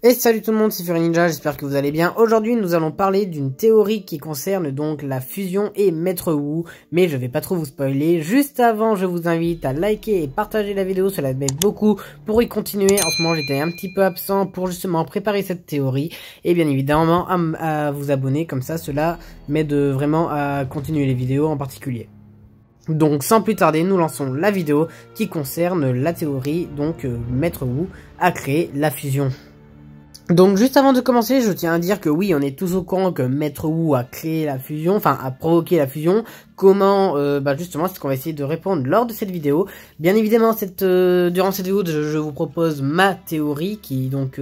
Et salut tout le monde, c'est Fury Ninja, j'espère que vous allez bien. Aujourd'hui, nous allons parler d'une théorie qui concerne donc la fusion et Maître Wu, mais je vais pas trop vous spoiler. Juste avant, je vous invite à liker et partager la vidéo, cela m'aide beaucoup pour y continuer. En ce moment, j'étais un petit peu absent pour justement préparer cette théorie, et bien évidemment à vous abonner, comme ça, cela m'aide vraiment à continuer les vidéos en particulier. Donc sans plus tarder, nous lançons la vidéo qui concerne la théorie, donc Maître Wu a créé la fusion. Donc juste avant de commencer, je tiens à dire que oui, on est tous au courant que Maître Wu a créé la fusion, enfin a provoqué la fusion. Comment justement, c'est ce qu'on va essayer de répondre lors de cette vidéo. Bien évidemment, durant cette vidéo, je vous propose ma théorie qui donc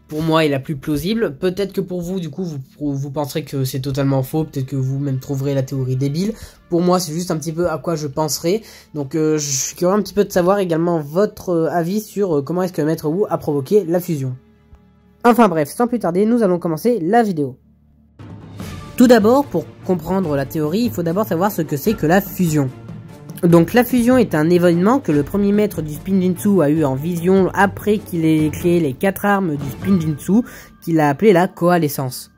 pour moi est la plus plausible. Peut-être que pour vous, du coup, vous penserez que c'est totalement faux. Peut-être que vous-même trouverez la théorie débile. Pour moi, c'est juste un petit peu à quoi je penserai. Donc je suis curieux un petit peu de savoir également votre avis sur comment est-ce que Maître Wu a provoqué la fusion. Enfin bref, sans plus tarder, nous allons commencer la vidéo. Tout d'abord, pour comprendre la théorie, il faut d'abord savoir ce que c'est que la fusion. Donc la fusion est un événement que le premier maître du Spinjitzu a eu en vision après qu'il ait créé les 4 armes du Spinjitzu, qu'il a appelé la coalescence.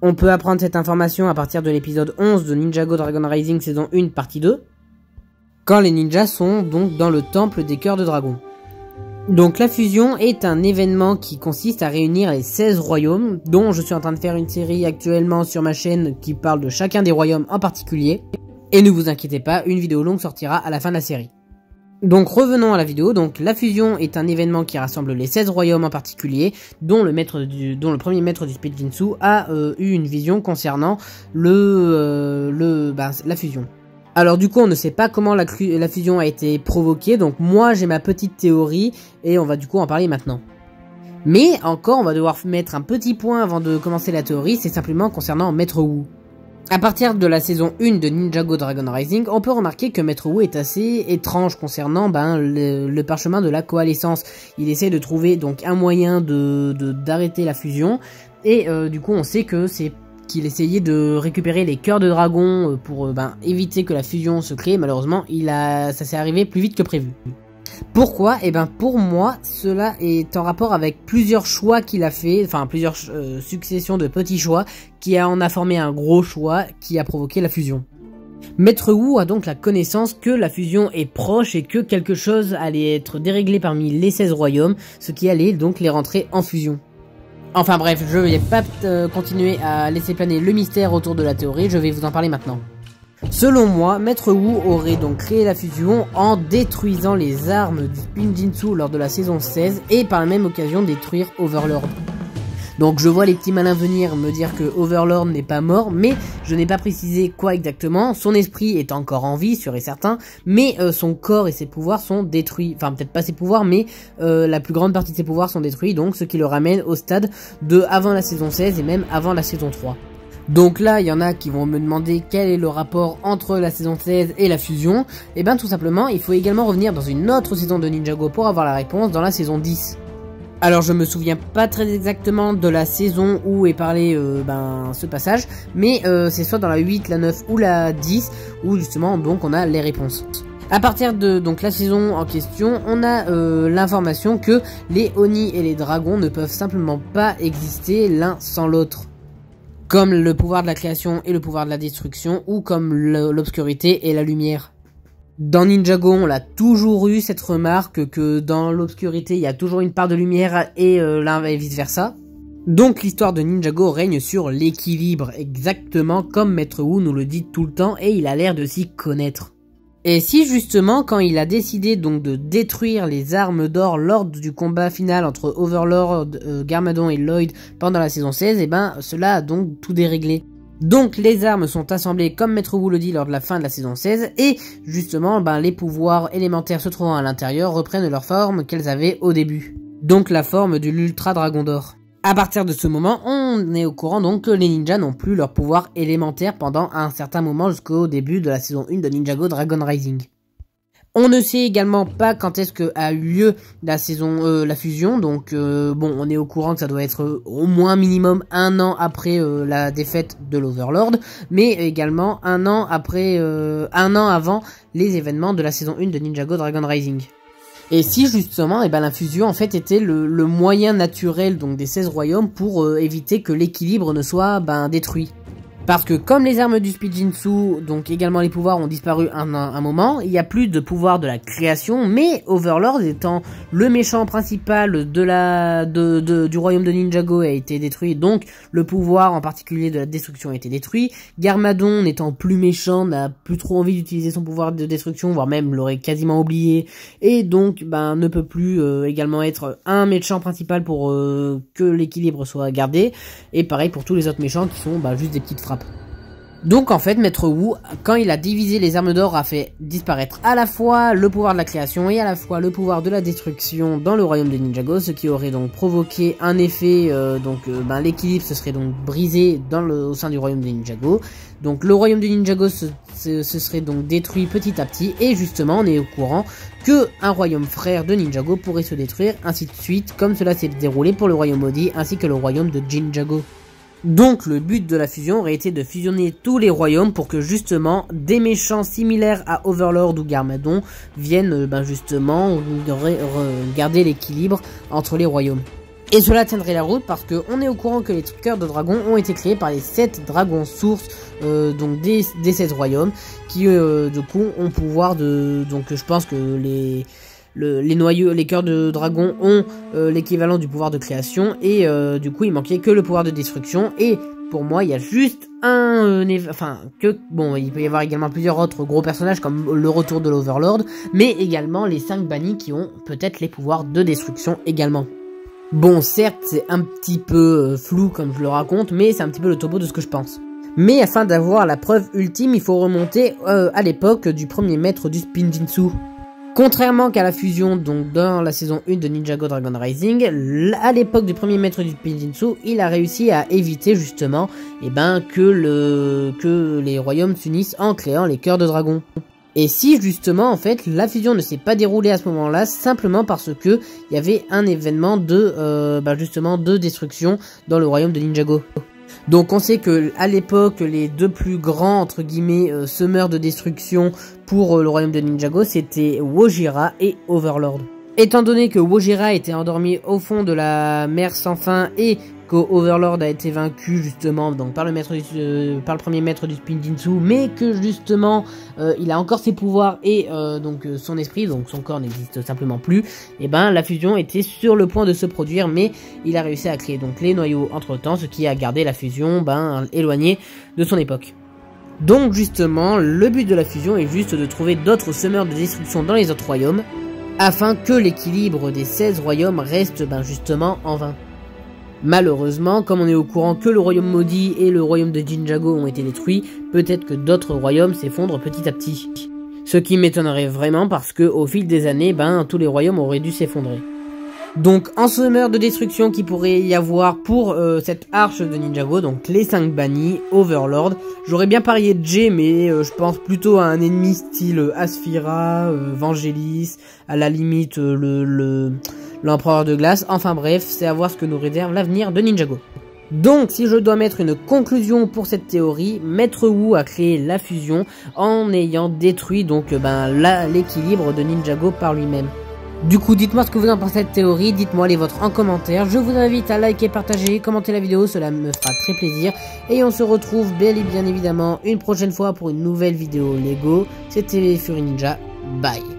On peut apprendre cette information à partir de l'épisode 11 de Ninjago Dragon Rising saison 1 partie 2, quand les ninjas sont donc dans le temple des cœurs de dragon. Donc la fusion est un événement qui consiste à réunir les 16 royaumes, dont je suis en train de faire une série actuellement sur ma chaîne qui parle de chacun des royaumes en particulier. Et ne vous inquiétez pas, une vidéo longue sortira à la fin de la série. Donc revenons à la vidéo. Donc la fusion est un événement qui rassemble les 16 royaumes en particulier, dont le premier maître du Spinjitzu a eu une vision concernant la fusion. Alors du coup on ne sait pas comment la fusion a été provoquée, donc moi j'ai ma petite théorie et on va du coup en parler maintenant. Mais encore on va devoir mettre un petit point avant de commencer la théorie, c'est simplement concernant Maître Wu. À partir de la saison 1 de Ninjago Dragon Rising, on peut remarquer que Maître Wu est assez étrange concernant le parchemin de la coalescence. Il essaie de trouver donc un moyen d'arrêter la fusion et du coup on sait que c'est qu'il essayait de récupérer les cœurs de dragon pour éviter que la fusion se crée. Malheureusement, ça s'est arrivé plus vite que prévu. Pourquoi? Pour moi, cela est en rapport avec plusieurs choix qu'il a fait, enfin plusieurs successions de petits choix qui en a formé un gros choix qui a provoqué la fusion. Maître Wu a donc la connaissance que la fusion est proche et que quelque chose allait être déréglé parmi les 16 royaumes, ce qui allait donc les rentrer en fusion. Enfin bref, je vais pas continuer à laisser planer le mystère autour de la théorie, je vais vous en parler maintenant. Selon moi, Maître Wu aurait donc créé la fusion en détruisant les armes du Spinjitzu lors de la saison 16 et par la même occasion détruire Overlord. Donc je vois les petits malins venir me dire que Overlord n'est pas mort, mais je n'ai pas précisé quoi exactement. Son esprit est encore en vie, sûr et certain, mais son corps et ses pouvoirs sont détruits. Enfin peut-être pas ses pouvoirs, mais la plus grande partie de ses pouvoirs sont détruits, donc ce qui le ramène au stade de avant la saison 16 et même avant la saison 3. Donc là, il y en a qui vont me demander quel est le rapport entre la saison 16 et la fusion. Et tout simplement, il faut également revenir dans une autre saison de Ninjago pour avoir la réponse, dans la saison 10. Alors je me souviens pas très exactement de la saison où est parlé ce passage, mais c'est soit dans la 8, la 9 ou la 10 où justement donc on a les réponses. À partir de donc la saison en question, on a l'information que les Oni et les dragons ne peuvent simplement pas exister l'un sans l'autre. Comme le pouvoir de la création et le pouvoir de la destruction, ou comme l'obscurité et la lumière. Dans Ninjago, on l'a toujours eu cette remarque que dans l'obscurité, il y a toujours une part de lumière et l'un et vice versa. Donc l'histoire de Ninjago règne sur l'équilibre, exactement comme Maître Wu nous le dit tout le temps et il a l'air de s'y connaître. Et si justement, quand il a décidé donc de détruire les armes d'or lors du combat final entre Overlord, Garmadon et Lloyd pendant la saison 16, cela a donc tout déréglé. Donc les armes sont assemblées comme Maître Wu le dit lors de la fin de la saison 16 et justement les pouvoirs élémentaires se trouvant à l'intérieur reprennent leur forme qu'elles avaient au début. Donc la forme de l'Ultra Dragon d'Or. À partir de ce moment, on est au courant donc que les ninjas n'ont plus leur pouvoir élémentaire pendant un certain moment jusqu'au début de la saison 1 de Ninjago Dragon Rising. On ne sait également pas quand est-ce que a eu lieu la fusion, donc on est au courant que ça doit être au moins minimum 1 an après la défaite de l'Overlord, mais également 1 an avant les événements de la saison 1 de Ninjago Dragon Rising. Et si justement, la fusion en fait était le moyen naturel donc des 16 royaumes pour éviter que l'équilibre ne soit détruit. Parce que comme les armes du Spijinzu, donc également les pouvoirs ont disparu un moment, il n'y a plus de pouvoir de la création, mais Overlord étant le méchant principal du royaume de Ninjago a été détruit, donc le pouvoir en particulier de la destruction a été détruit. Garmadon n'étant plus méchant, n'a plus trop envie d'utiliser son pouvoir de destruction, voire même l'aurait quasiment oublié, et donc ne peut plus également être un méchant principal pour que l'équilibre soit gardé, et pareil pour tous les autres méchants qui sont juste des petites frappes. Donc en fait, Maître Wu, quand il a divisé les armes d'or, a fait disparaître à la fois le pouvoir de la création et à la fois le pouvoir de la destruction dans le royaume de Ninjago, ce qui aurait donc provoqué un effet, l'équilibre se serait donc brisé au sein du royaume de Ninjago. Donc le royaume de Ninjago se serait donc détruit petit à petit, et justement on est au courant que un royaume frère de Ninjago pourrait se détruire, ainsi de suite, comme cela s'est déroulé pour le royaume maudit ainsi que le royaume de Jinjago. Donc le but de la fusion aurait été de fusionner tous les royaumes pour que justement des méchants similaires à Overlord ou Garmadon viennent justement garder l'équilibre entre les royaumes. Et cela tiendrait la route parce que on est au courant que les cœurs de dragon ont été créés par les 7 dragons sources donc des 16 royaumes qui du coup ont pouvoir de... Donc je pense que les cœurs de dragon ont l'équivalent du pouvoir de création, et du coup il manquait que le pouvoir de destruction. Et pour moi il y a juste il peut y avoir également plusieurs autres gros personnages comme le retour de l'Overlord, mais également les 5 bannis qui ont peut-être les pouvoirs de destruction également. Bon, certes c'est un petit peu flou comme je le raconte, mais c'est un petit peu le topo de ce que je pense. Mais afin d'avoir la preuve ultime, il faut remonter à l'époque du premier maître du Spinjinzu. Contrairement qu'à la fusion, donc dans la saison 1 de Ninjago Dragon Rising, à l'époque du premier maître du Spinjinzu, il a réussi à éviter justement que les royaumes s'unissent en créant les cœurs de dragon. Et si justement en fait la fusion ne s'est pas déroulée à ce moment-là, simplement parce que il y avait un événement de destruction dans le royaume de Ninjago. Donc on sait que à l'époque les deux plus grands entre guillemets semeurs de destruction pour le royaume de Ninjago, c'était Wojira et Overlord. Étant donné que Wojira était endormi au fond de la mer sans fin et que Overlord a été vaincu justement donc par le premier maître du Spinjinzu, mais que justement il a encore ses pouvoirs et son esprit, donc son corps n'existe simplement plus, et la fusion était sur le point de se produire, mais il a réussi à créer donc les noyaux entre temps, ce qui a gardé la fusion éloignée de son époque. Donc justement le but de la fusion est juste de trouver d'autres semeurs de destruction dans les autres royaumes, afin que l'équilibre des 16 royaumes reste justement en vain. Malheureusement, comme on est au courant que le royaume maudit et le royaume de Jinjago ont été détruits, peut-être que d'autres royaumes s'effondrent petit à petit. Ce qui m'étonnerait vraiment parce que au fil des années, tous les royaumes auraient dû s'effondrer. Donc en semeur de destruction qui pourrait y avoir pour cette arche de Ninjago, donc les 5 bannis, Overlord, j'aurais bien parié Jay, mais je pense plutôt à un ennemi style Asphira, Vangelis, à la limite l'empereur de glace. Enfin bref, c'est à voir ce que nous réserve l'avenir de Ninjago. Donc si je dois mettre une conclusion pour cette théorie, Maître Wu a créé la fusion en ayant détruit donc l'équilibre de Ninjago par lui-même. Du coup, dites-moi ce que vous en pensez de cette théorie, dites-moi les vôtres en commentaire. Je vous invite à liker, partager, commenter la vidéo, cela me fera très plaisir. Et on se retrouve bel et bien évidemment une prochaine fois pour une nouvelle vidéo Lego. C'était Fury Ninja, bye.